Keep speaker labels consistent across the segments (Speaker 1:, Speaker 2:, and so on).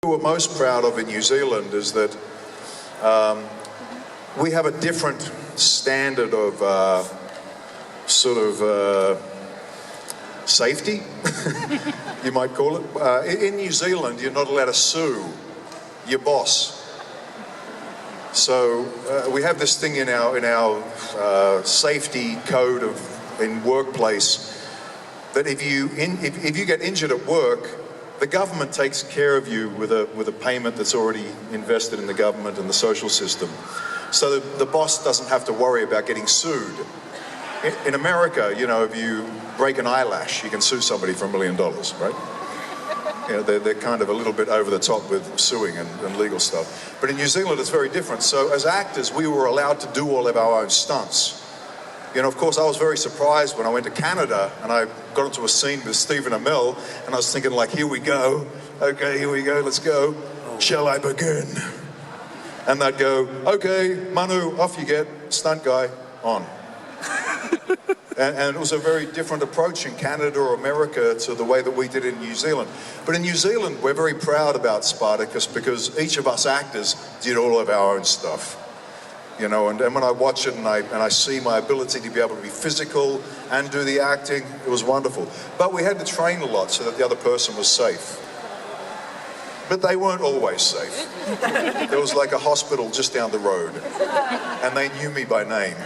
Speaker 1: What we're most proud of in New Zealand is that we have a different standard of safety, you might call it. In New Zealand, you're not allowed to sue your boss. So we have this thing in our safety code in workplace that if you get injured at work, the government takes care of you with a payment that's already invested in the government and the social system. So the boss doesn't have to worry about getting sued. In America, you know, if you break an eyelash, you can sue somebody for $1 million, right? You know, they're kind of a little bit over the top with suing and legal stuff. But in New Zealand, it's very different. So as actors, we were allowed to do all of our own stunts. You know, of course, I was very surprised when I went to Canada and I got into a scene with Stephen Amell, and I was thinking, like, here we go. Okay, here we go, let's go. Shall I begin? And they'd go, okay, Manu, off you get, stunt guy, on. And it was a very different approach in Canada or America to the way that we did in New Zealand. But in New Zealand, we're very proud about Spartacus because each of us actors did all of our own stuff. You know, and when I watch it and I see my ability to be able to be physical and do the acting, it was wonderful. But we had to train a lot so that the other person was safe. But they weren't always safe. There was like a hospital just down the road, and they knew me by name.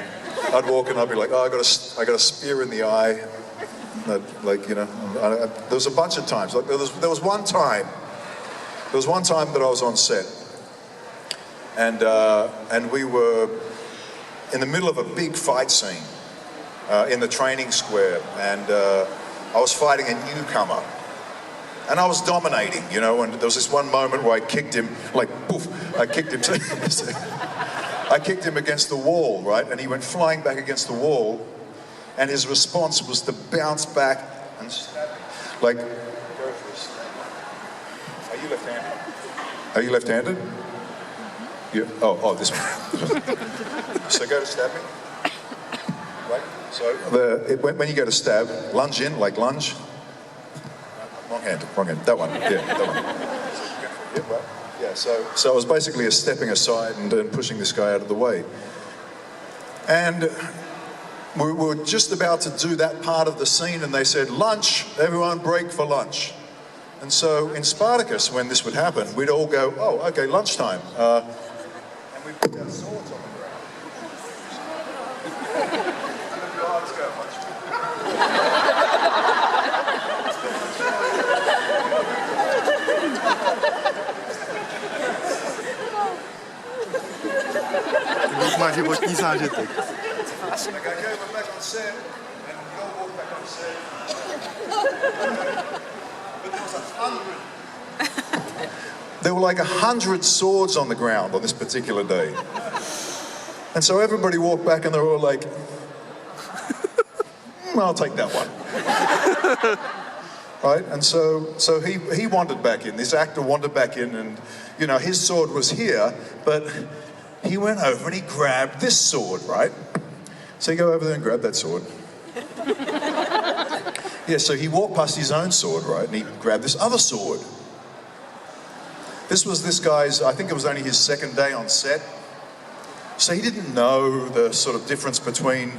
Speaker 1: I'd walk in, I'd be like, oh, I got a spear in the eye. Like, you know, there was a bunch of times. Like there was one time that I was on set. And we were in the middle of a big fight scene in the training square, and I was fighting a newcomer, and I was dominating, you know. And there was this one moment where I kicked him, like poof, I kicked him against the wall, right? And he went flying back against the wall, and his response was to bounce back and stab me, like, go for a stab. Are you left-handed? Are you left-handed? Yeah. Oh, this one. So go to stab me. Right. So when you go to stab, lunge in, like lunge. Wrong hand. That one. Yeah, that one. Yeah, right. Yeah. So I was basically stepping aside and pushing this guy out of the way. And we were just about to do that part of the scene, and they said, "Lunch, everyone, break for lunch." And so in Spartacus, when this would happen, we'd all go, "Oh, okay, lunchtime." We put our swords on the ground. And then the guards go, Okay, we're back on set, and we all walk back on set. But there was 100. There were like 100 swords on the ground on this particular day. And so everybody walked back and they were all like, I'll take that one. Right? And so he wandered back in. This actor wandered back in, and, you know, his sword was here, but he went over and he grabbed this sword, right? So you go over there and grab that sword. Yeah, so he walked past his own sword, right? And he grabbed this other sword. This was this guy's, I think it was only his second day on set. So he didn't know the sort of difference between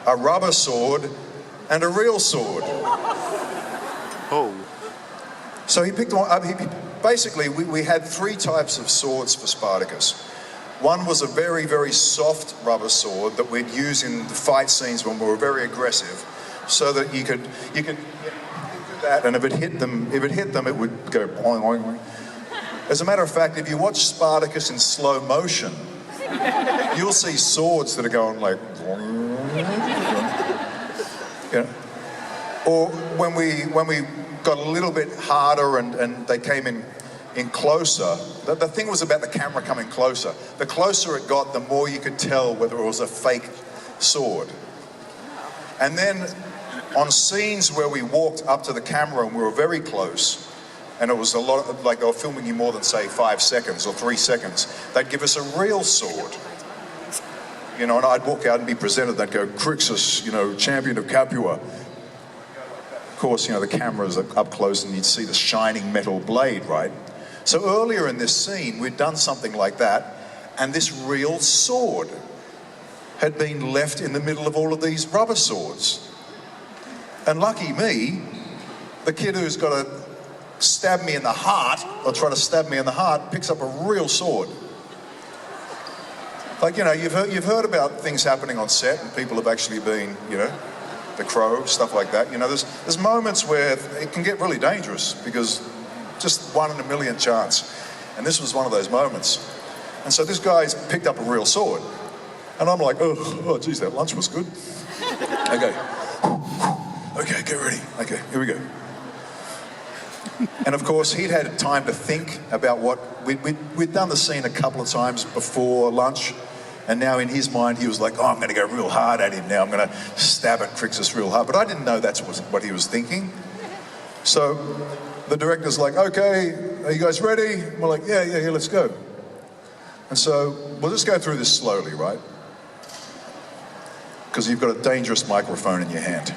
Speaker 1: a rubber sword and a real sword.
Speaker 2: Oh.
Speaker 1: So he picked one up. Basically, we had 3 types of swords for Spartacus. One was a very, very soft rubber sword that we'd use in the fight scenes when we were very aggressive, so that you could do that, and if it hit them, it would go boing, boing, boing. As a matter of fact, if you watch Spartacus in slow motion, you'll see swords that are going like, you know. Or when we got a little bit harder and they came in closer, the thing was about the camera coming closer. The closer it got, the more you could tell whether it was a fake sword. And then on scenes where we walked up to the camera and we were very close, and it was a lot of, like, they were filming you more than, say, 5 seconds or 3 seconds, they'd give us a real sword. You know, and I'd walk out and be presented, they'd go, Crixus, you know, champion of Capua. Of course, you know, the camera's up close and you'd see the shining metal blade, right? So earlier in this scene, we'd done something like that, and this real sword had been left in the middle of all of these rubber swords. And lucky me, the kid who's got to stab me in the heart, or try to stab me in the heart, picks up a real sword. Like, you know, you've heard about things happening on set, and people have actually been, you know, the Crow, stuff like that. You know, there's moments where it can get really dangerous because just 1 in a million chance. And this was one of those moments. And so this guy's picked up a real sword. And I'm like, oh, geez, that lunch was good. Okay. Okay, get ready. Okay, here we go. And of course, he'd had time to think about what... We'd done the scene a couple of times before lunch, and now in his mind, he was like, oh, I'm going to go real hard at him now. I'm going to stab at Crixus real hard. But I didn't know that's what he was thinking. So the director's like, okay, are you guys ready? And we're like, yeah, let's go. And so we'll just go through this slowly, right? Because you've got a dangerous microphone in your hand.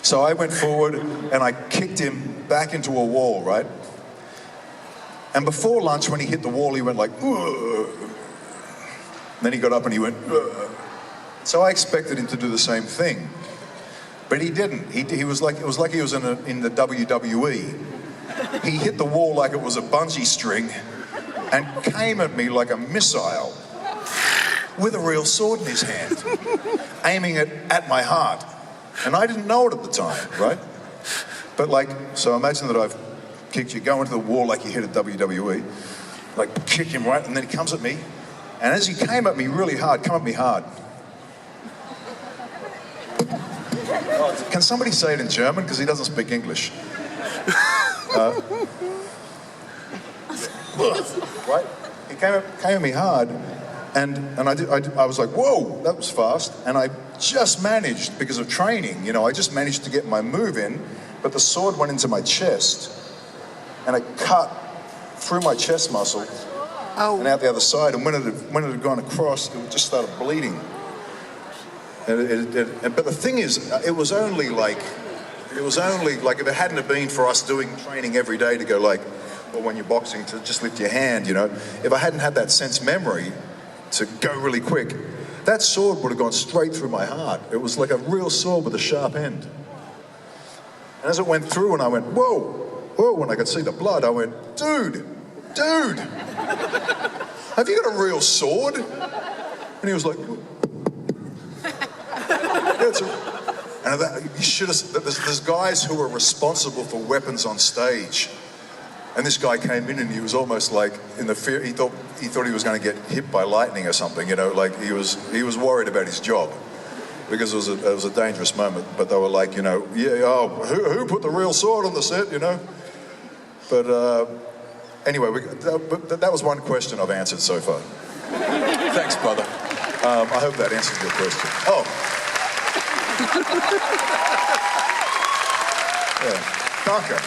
Speaker 1: So I went forward and I kicked him back into a wall, right? And before lunch, when he hit the wall, he went like, ugh. Then he got up and he went, ugh. So I expected him to do the same thing. But he didn't. He was like, it was like he was in the WWE. He hit the wall like it was a bungee string and came at me like a missile with a real sword in his hand, aiming it at my heart. And I didn't know it at the time, right? But like, so imagine that I've kicked you, go into the wall like you hit a WWE, like kick him right, and then he comes at me. And as he came at me really hard, come at me hard. Can somebody say it in German? Because he doesn't speak English. Right? He came at me hard, and I was like, whoa, that was fast. And I just managed, because of training, you know, I just managed to get my move in, but the sword went into my chest, and it cut through my chest muscle and out the other side. And when it had gone across, it just started bleeding. But the thing is, it was only like if it hadn't have been for us doing training every day to go like, or when you're boxing, to just lift your hand, you know, if I hadn't had that sense memory to go really quick, that sword would have gone straight through my heart. It was like a real sword with a sharp end. And as it went through and I went, whoa, and I could see the blood, I went, dude, have you got a real sword? And he was like, you should have, there's guys who are responsible for weapons on stage. And this guy came in and he was almost like in the fear, he thought he was going to get hit by lightning or something, you know, like he was worried about his job because it was a dangerous moment. But they were like, you know, who put the real sword on the set, you know? But anyway, that was one question I've answered so far. Thanks, brother. I hope that answers your question. Oh. Yeah. Danke.